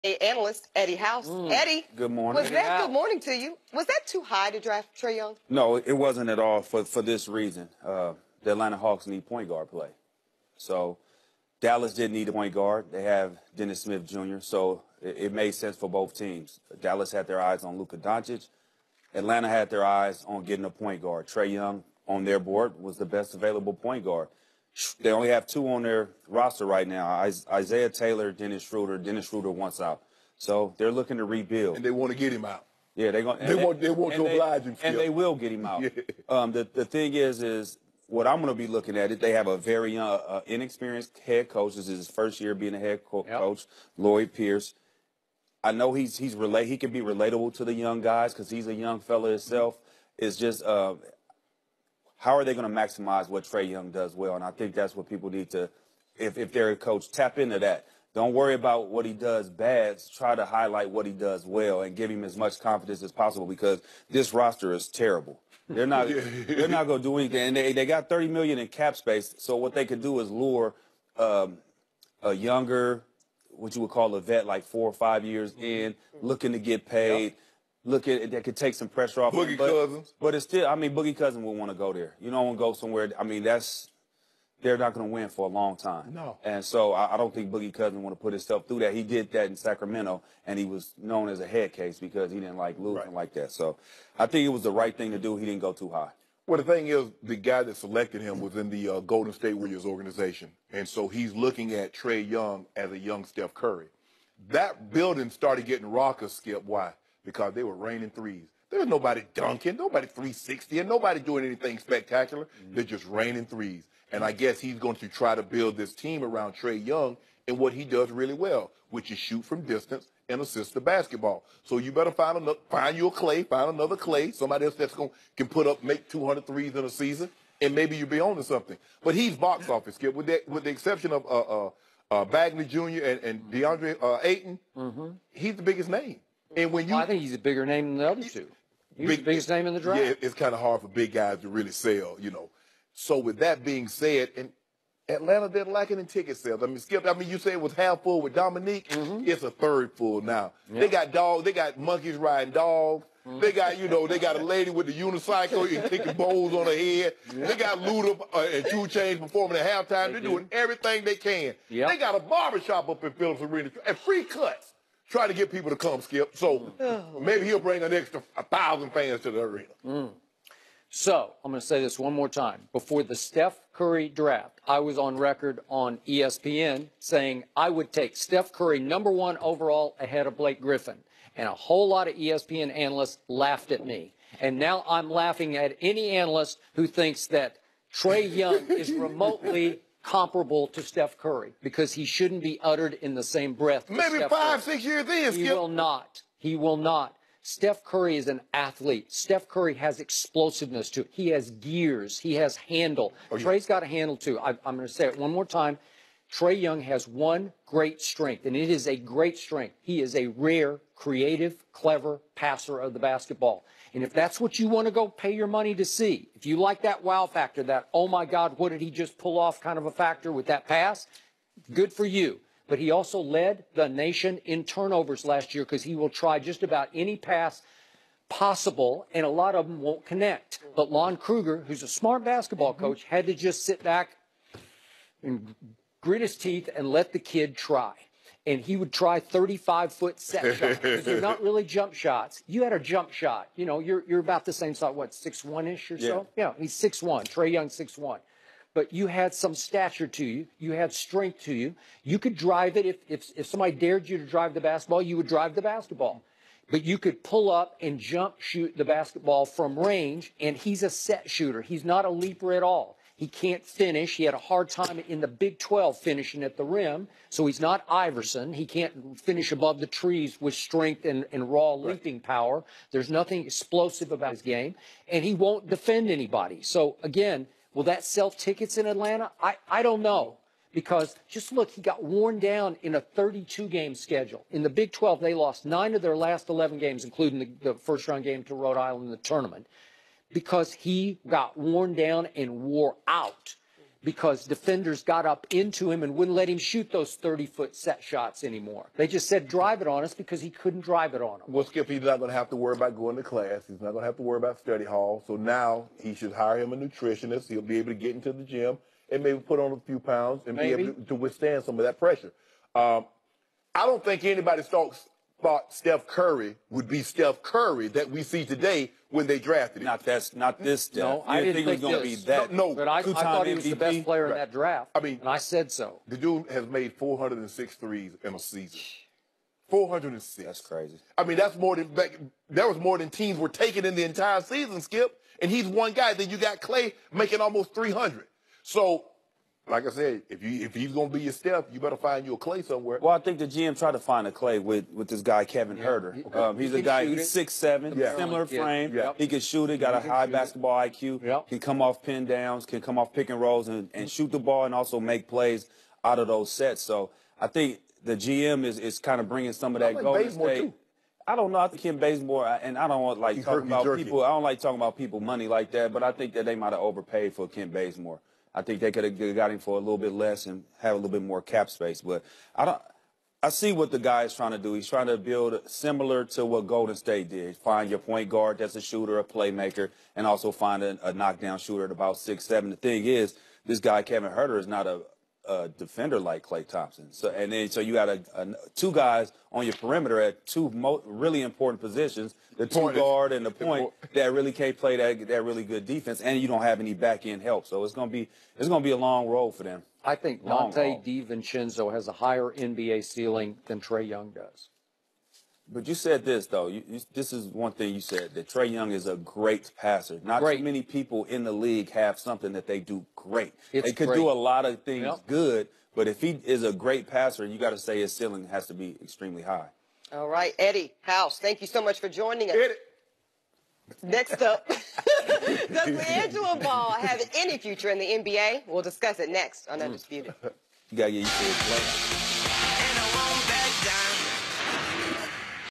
Analyst Eddie House. Eddie, Good morning. good morning to you. Was that too high to draft Trae Young? No, it wasn't at all for this reason. The Atlanta Hawks need point guard play. So Dallas didn't need a point guard. They have Dennis Smith Jr., so it made sense for both teams. Dallas had their eyes on Luka Doncic. Atlanta had their eyes on getting a point guard. Trae Young on their board was the best available point guard. They only have two on their roster right now, Isaiah Taylor, Dennis Schroeder. Dennis Schroeder wants out. So they're looking to rebuild. And they want to get him out. Yeah, they want to oblige him. And they will get him out. Yeah. The thing is what I'm going to be looking at it. They have a very young, inexperienced head coach. This is his first year being a head coach, Lloyd Pierce. I know he can be relatable to the young guys because he's a young fella himself. It's just how are they going to maximize what Trae Young does well? And I think that's what people need to, if they're a coach, tap into that. Don't worry about what he does bad. Try to highlight what he does well and give him as much confidence as possible because this roster is terrible. They're not going to do anything. And they got $30 million in cap space. So what they could do is lure a younger, what you would call a vet, like 4 or 5 years in, looking to get paid. Look at that could take some pressure off. Boogie Cousins. But it's still, I mean, Boogie Cousins will want to go there. You don't want to go somewhere. I mean, they're not going to win for a long time. No. And so I don't think Boogie Cousins want to put himself through that. He did that in Sacramento, and he was known as a head case because he didn't like losing like that. So I think it was the right thing to do. He didn't go too high. Well, the thing is, the guy that selected him was in the Golden State Warriors organization. And so he's looking at Trae Young as a young Steph Curry. That building started getting raucous, Skip. Why? Because they were raining threes. There was nobody dunking, nobody 360, and nobody doing anything spectacular. They're just raining threes. And I guess he's going to try to build this team around Trae Young and what he does really well, which is shoot from distance and assist the basketball. So you better find you a Clay, find another Clay, somebody else that can make 200 threes in a season, and maybe you'll be on to something. But he's box office, Skip, with the exception of Bagley Jr. and DeAndre Ayton. He's the biggest name. And when I think he's a bigger name than the other two. He's the biggest name in the draft. Yeah, it's kind of hard for big guys to really sell, you know. So with that being said, and Atlanta, they're lacking in ticket sales. I mean, Skip, you say it was half full with Dominique. It's a third full now. They got dogs. They got monkeys riding dogs. They got, they got a lady with the unicycle and kicking bowls on her head. They got Luda and 2 Chainz performing at halftime. They're doing everything they can. They got a barbershop up in Phillips Arena and free cuts. Try to get people to come, Skip. So maybe he'll bring an extra 1,000 fans to the arena. So I'm going to say this one more time. Before the Steph Curry draft, I was on record on ESPN saying I would take Steph Curry #1 overall ahead of Blake Griffin. And a whole lot of ESPN analysts laughed at me. And now I'm laughing at any analyst who thinks that Trae Young is remotely comparable to Steph Curry because he shouldn't be uttered in the same breath. Maybe Steph 5, Curry. 6 years in, He will not. He will not. Steph Curry is an athlete. Steph Curry has explosiveness to it. He has gears. He has handle. Trae's got a handle too. I'm going to say it one more time. Trae Young has one great strength, and it is a great strength. He is a rare, creative, clever passer of the basketball. And if that's what you want to go pay your money to see, if you like that wow factor, that, oh, my God, what did he just pull off kind of a factor with that pass, good for you. But he also led the nation in turnovers last year because he will try just about any pass possible, and a lot of them won't connect. But Lon Kruger, who's a smart basketball coach, had to just sit back and grit his teeth and let the kid try. And he would try 35-foot set shots because they're not really jump shots. You had a jump shot. You're about the same size, what, 6'1"-ish or so? Yeah, he's 6'1", Trae Young 6'1". But you had some stature to you. You had strength to you. You could drive it. If somebody dared you to drive the basketball, you would drive the basketball. But you could pull up and jump shoot the basketball from range, and he's a set shooter. He's not a leaper at all. He can't finish. He had a hard time in the Big 12 finishing at the rim, so he's not Iverson. He can't finish above the trees with strength and raw leaping power. There's nothing explosive about his game, and he won't defend anybody. So, again, will that sell tickets in Atlanta? I don't know. Because just look, he got worn down in a 32-game schedule. In the Big 12, they lost 9 of their last 11 games, including the first-round game to Rhode Island in the tournament, because he got worn down and wore out. because defenders got up into him and wouldn't let him shoot those 30-foot set shots anymore. They just said, drive it on us, because he couldn't drive it on them. Well, Skip, he's not going to have to worry about going to class. He's not going to have to worry about study hall. So now he should hire him a nutritionist. He'll be able to get into the gym and maybe put on a few pounds and be able to withstand some of that pressure. I don't think anybody thought Steph Curry would be Steph Curry that we see today when they drafted him. Not this Steph. No, I didn't think it was going to be that. No, but I thought he was the best player in Right. that draft. I mean, and I said so. The dude has made 406 threes in a season. 406. That's crazy. I mean, that's more than there was more than teams were taking in the entire season, Skip. And he's one guy. Then you got Clay making almost 300. So, like I said, if he's gonna be your Steph, you better find you a Clay somewhere. Well, I think the GM tried to find a Clay with this guy Kevin Herter. He's a guy. He's 6'7", similar frame. Yeah. He can shoot it. Got a high basketball IQ. Yep. Can come off pin downs. Can come off pick and rolls and shoot the ball and also make plays out of those sets. So I think the GM is kind of bringing some of that Golden Bazemore, State. too. I don't know. I think Kim Bazemore, and I don't want talking about people. I don't like talking about people money like that. But I think that they might have overpaid for Kim Bazemore. I think they could have got him for a little bit less and have a little bit more cap space. But I see what the guy is trying to do. He's trying to build similar to what Golden State did. Find your point guard that's a shooter, a playmaker, and also find a knockdown shooter at about 6'7". The thing is, this guy Kevin Herter is not a defender like Klay Thompson. So you got two guys on your perimeter at two really important positions, the two guard and the point that really can't play that really good defense, and you don't have any back end help. So it's gonna be a long road for them. I think Dante DiVincenzo has a higher NBA ceiling than Trae Young does. But you said this, though. This is one thing you said, that Trae Young is a great passer. Not too many people in the league have something that they do great. They could do a lot of things good, but if he is a great passer, you got to say his ceiling has to be extremely high. All right, Eddie House, thank you so much for joining us. Eddie. Next up, does LiAngelo Ball have any future in the NBA? We'll discuss it next on Undisputed. You got to get used to his play.